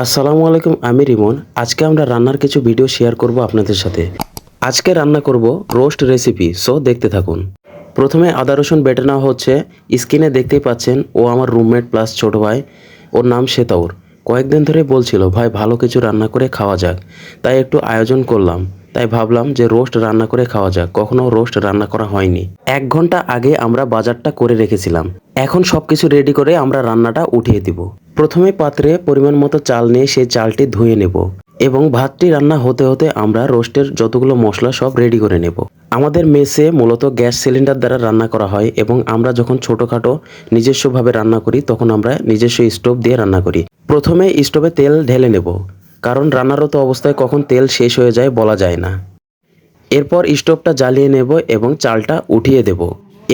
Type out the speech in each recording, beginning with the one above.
আসসালামু আলাইকুম, আমি রিমন। আজকে আমরা রান্নার কিছু ভিডিও শেয়ার করব আপনাদের সাথে। আজকে রান্না করব রোস্ট রেসিপি, সো দেখতে থাকুন। প্রথমে আদা রসুন বেটে নেওয়া হচ্ছে। স্ক্রিনে দেখতেই পাচ্ছেন, ও আমার রুমমেট প্লাস ছোট ভাই। ওর নাম শেতাউর। কয়েকদিন ধরে বলছিল ভাই ভালো কিছু রান্না করে খাওয়া যাক, তাই একটু আয়োজন করলাম। তাই ভাবলাম যে রোস্ট রান্না করে খাওয়া যাক, কখনো রোস্ট রান্না করা হয়নি। 1 ঘন্টা আগে আমরা বাজারটা করে রেখেছিলাম। এখন সবকিছু রেডি করে আমরা রান্নাটা উঠিয়ে দিব। প্রথমে পাত্রে পরিমাণ মতো চাল নিয়ে সেই চালটি ধুয়ে নেব এবং ভাতটি রান্না হতে হতে আমরা রোস্টের যতগুলো মশলা সব রেডি করে নেব। আমাদের মেসে মূলত গ্যাস সিলিন্ডার দ্বারা রান্না করা হয় এবং আমরা যখন ছোটোখাটো নিজস্বভাবে রান্না করি তখন আমরা নিজস্ব স্টোভ দিয়ে রান্না করি। প্রথমে স্টোভে তেল ঢেলে নেব, কারণ রান্নারত অবস্থায় কখন তেল শেষ হয়ে যায় বলা যায় না। এরপর স্টোভটা জ্বালিয়ে নেব এবং চালটা উঠিয়ে দেব।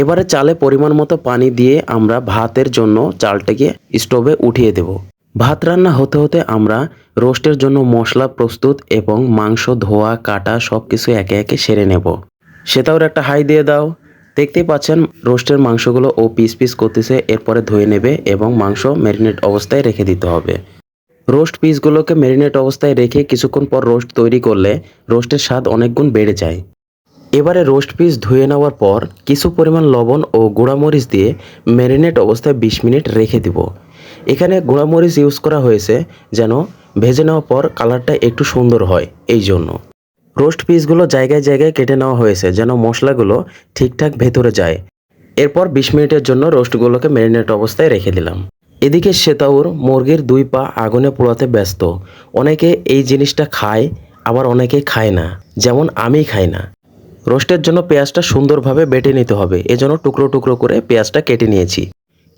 এবারে চালে পরিমাণ মতো পানি দিয়ে আমরা ভাতের জন্য চালটাকে স্টোভে উঠিয়ে দেব। ভাত রান্না হতে হতে আমরা রোস্টের জন্য মশলা প্রস্তুত এবং মাংস ধোয়া কাটা সব কিছু একে একে সেরে নেব। সেটাও একটা হাই দিয়ে দাও। দেখতেই পাচ্ছেন রোস্টের মাংসগুলো ও পিস পিস করতেছে। এরপরে ধুয়ে নেবে এবং মাংস ম্যারিনেট অবস্থায় রেখে দিতে হবে। রোস্ট পিসগুলোকে ম্যারিনেট অবস্থায় রেখে কিছুক্ষণ পর রোস্ট তৈরি করলে রোস্টের স্বাদ অনেক গুণ বেড়ে যায়। এবারে রোস্ট পিস ধুয়ে নেওয়ার পর কিছু পরিমাণ লবণ ও গুঁড়ামরিচ দিয়ে ম্যারিনেট অবস্থায় 20 মিনিট রেখে দিব। এখানে গুঁড়ামরিচ ইউজ করা হয়েছে যেন ভেজে নেওয়ার পর কালারটা একটু সুন্দর হয়, এই জন্য। রোস্ট পিসগুলো জায়গায় জায়গায় কেটে নেওয়া হয়েছে যেন মশলাগুলো ঠিকঠাক ভেতরে যায়। এরপর 20 মিনিটের জন্য রোস্টগুলোকে ম্যারিনেট অবস্থায় রেখে দিলাম। এদিকে শেতাউর মুরগির 2 পা আগুনে পোড়াতে ব্যস্ত। অনেকে এই জিনিসটা খায়, আবার অনেকে খায় না, যেমন আমি খাই না। রোস্টের জন্য পেঁয়াজটা সুন্দরভাবে বেটে নিতে হবে, এজন্য টুকরো টুকরো করে পেঁয়াজটা কেটে নিয়েছি।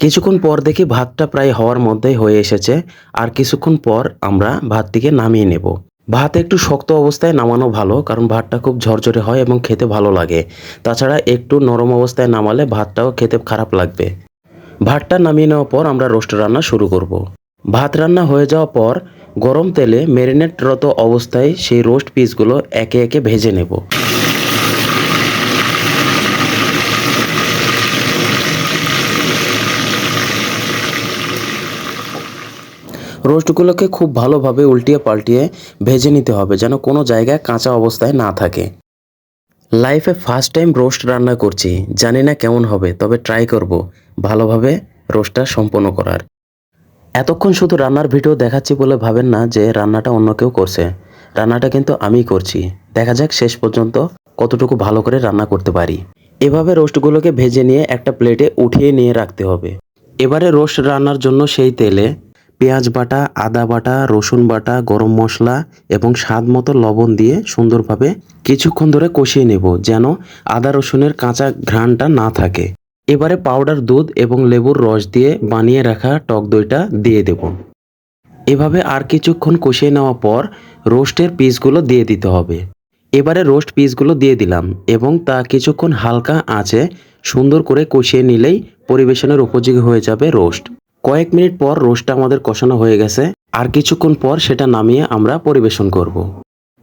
কিছুক্ষণ পর দেখি ভাতটা প্রায় হওয়ার মধ্যেই হয়ে এসেছে। আর কিছুক্ষণ পর আমরা ভাতটিকে নামিয়ে নেব। ভাত একটু শক্ত অবস্থায় নামানো ভালো, কারণ ভাতটা খুব ঝরঝরে হয় এবং খেতে ভালো লাগে। তাছাড়া একটু নরম অবস্থায় নামালে ভাতটাও খেতে খারাপ লাগবে। ভাতটা নামিয়ে নেওয়ার পর আমরা রোস্ট রান্না শুরু করব। ভাত রান্না হয়ে যাওয়ার পর গরম তেলে ম্যারিনেটরত অবস্থায় সেই রোস্ট পিসগুলো একে একে ভেজে নেব। রোস্টগুলোকে খুব ভালোভাবে উল্টিয়ে পাল্টিয়ে ভেজে নিতে হবে যেন কোনো জায়গায় কাঁচা অবস্থায় না থাকে। লাইফে ফার্স্ট টাইম রোস্ট রান্না করছি, জানি না কেমন হবে, তবে ট্রাই করব ভালোভাবে রোস্টটা সম্পন্ন করার। এতক্ষণ শুধু রান্নার ভিডিও দেখাচ্ছি বলে ভাবেন না যে রান্নাটা অন্য কেউ করছে। রান্নাটা কিন্তু আমিই করছি। দেখা যাক শেষ পর্যন্ত কতটুকু ভালো করে রান্না করতে পারি। এভাবে রোস্টগুলোকে ভেজে নিয়ে একটা প্লেটে উঠিয়ে নিয়ে রাখতে হবে। এবারে রোস্ট রান্নার জন্য সেই তেলে পেঁয়াজ বাটা, আদা বাটা, রসুন বাটা, গরম মশলা এবং স্বাদ মতো লবণ দিয়ে সুন্দরভাবে কিছুক্ষণ ধরে কষিয়ে নেব যেন আদা রসুনের কাঁচা ঘ্রাণটা না থাকে। এবারে পাউডার দুধ এবং লেবুর রস দিয়ে বানিয়ে রাখা টক দইটা দিয়ে দেব। এভাবে আর কিছুক্ষণ কষিয়ে নেওয়ার পর রোস্টের পিসগুলো দিয়ে দিতে হবে। এবারে রোস্ট পিসগুলো দিয়ে দিলাম এবং তা কিছুক্ষণ হালকা আঁচে সুন্দর করে কষিয়ে নিলেই পরিবেশনের উপযোগী হয়ে যাবে রোস্ট। কয়েক মিনিট পর রোস্টটা আমাদের কষানো হয়ে গেছে। আর কিছুক্ষণ পর সেটা নামিয়ে আমরা পরিবেশন করব।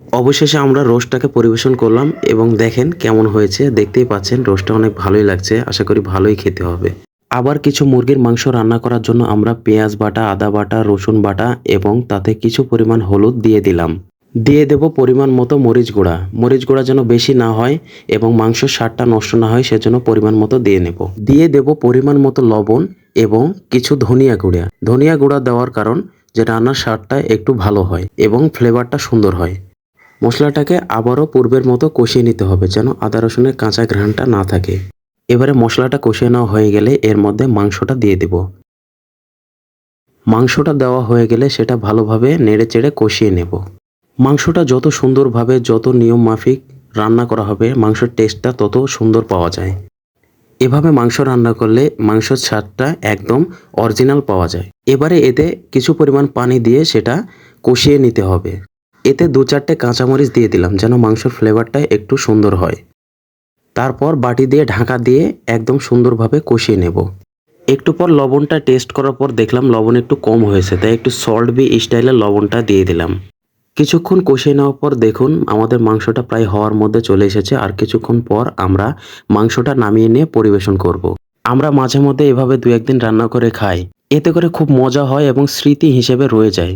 অবশেষে আমরা রোস্টটাকে পরিবেশন করলাম এবং দেখেন কেমন হয়েছে। দেখতেই পাচ্ছেন রোস্টটা অনেক ভালোই লাগছে, আশা করি ভালোই খেতে হবে। আবার কিছু মুরগির মাংস রান্না করার জন্য আমরা পেঁয়াজ বাটা, আদা বাটা, রসুন বাটা এবং তাতে কিছু পরিমাণ হলুদ দিয়ে দিলাম। দিয়ে দেব পরিমাণ মতো মরিচ গুঁড়া। মরিচ গুঁড়া যেন বেশি না হয় এবং মাংসের স্বাদটা নষ্ট না হয় সেজন্য পরিমাণ মতো দিয়ে নেব। দিয়ে দেব পরিমাণ মতো লবণ এবং কিছু ধনিয়া গুঁড়া। ধনিয়া গুঁড়া দেওয়ার কারণ যে রান্নার স্বাদটা একটু ভালো হয় এবং ফ্লেভারটা সুন্দর হয়। মশলাটাকে আবারও পূর্বের মতো কষিয়ে নিতে হবে যেন আদা রসুনের কাঁচা ঘ্রাণটা না থাকে। এবারে মশলাটা কষিয়ে নেওয়া হয়ে গেলে এর মধ্যে মাংসটা দিয়ে দেব। মাংসটা দেওয়া হয়ে গেলে সেটা ভালোভাবে নেড়ে চেড়ে কষিয়ে নেব। মাংসটা যত সুন্দরভাবে, যত নিয়ম মাফিক রান্না করা হবে, মাংসের টেস্টটা তত সুন্দর পাওয়া যায়। এভাবে মাংস রান্না করলে মাংসের স্বাদটা একদম অরিজিনাল পাওয়া যায়। এবারে এতে কিছু পরিমাণ পানি দিয়ে সেটা কষিয়ে নিতে হবে। এতে 2-4টে কাঁচামরিচ দিয়ে দিলাম যেন মাংসের ফ্লেভারটা একটু সুন্দর হয়। তারপর বাটি দিয়ে ঢাকা দিয়ে একদম সুন্দরভাবে কষিয়ে নেব। একটু পর লবণটা টেস্ট করার পর দেখলাম লবণ একটু কম হয়েছে, তাই একটু সল্ট বি স্টাইলে লবণটা দিয়ে দিলাম। কিছুক্ষণ কষিয়ে নেওয়ার পর দেখুন আমাদের মাংসটা প্রায় হওয়ার মধ্যে চলে এসেছে। আর কিছুক্ষণ পর আমরা মাংসটা নামিয়ে নিয়ে পরিবেশন করব। আমরা মাঝে মধ্যে এভাবে 2-1 দিন রান্না করে খাই, এতে করে খুব মজা হয় এবং স্মৃতি হিসেবে রয়ে যায়।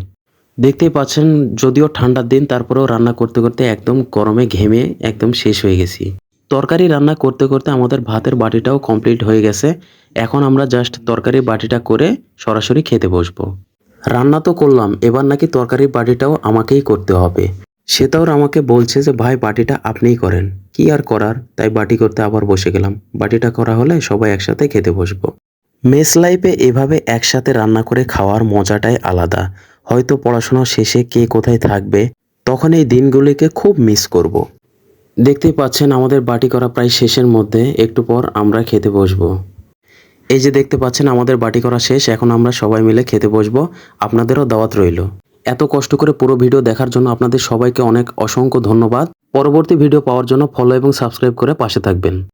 দেখতেই পাচ্ছেন যদিও ঠান্ডার দিন তারপরেও রান্না করতে করতে একদম গরমে ঘেমে একদম শেষ হয়ে গেছি। তরকারি রান্না করতে করতে আমাদের ভাতের বাটিটাও কমপ্লিট হয়ে গেছে। এখন আমরা জাস্ট তরকারির বাটিটা করে সরাসরি খেতে বসবো। রান্না তো করলাম, এবার নাকি তরকারির বাটিটাও আমাকেই করতে হবে। সেটাও আমাকে বলছে যে ভাই বাটিটা আপনিই করেন। কি আর করার, তাই বাটি করতে আবার বসে গেলাম। বাটিটা করা হলে সবাই একসাথে খেতে বসবো। মেস লাইফে এভাবে একসাথে রান্না করে খাওয়ার মজাটাই আলাদা। হয়তো পড়াশোনা শেষে কে কোথায় থাকবে, তখন এই দিনগুলিকে খুব মিস করব। দেখতেই পাচ্ছেন আমাদের বাটি করা প্রায় শেষের মধ্যে, একটু পর আমরা খেতে বসবো। এই যে দেখতে পাচ্ছেন আমাদের বাটি করা শেষ, এখন আমরা সবাই মিলে খেতে বসবো। আপনাদেরও দাওয়াত রইল। এত কষ্ট করে পুরো ভিডিও দেখার জন্য আপনাদের সবাইকে অনেক অসংখ্য ধন্যবাদ। পরবর্তী ভিডিও পাওয়ার জন্য ফলো এবং সাবস্ক্রাইব করে পাশে থাকবেন।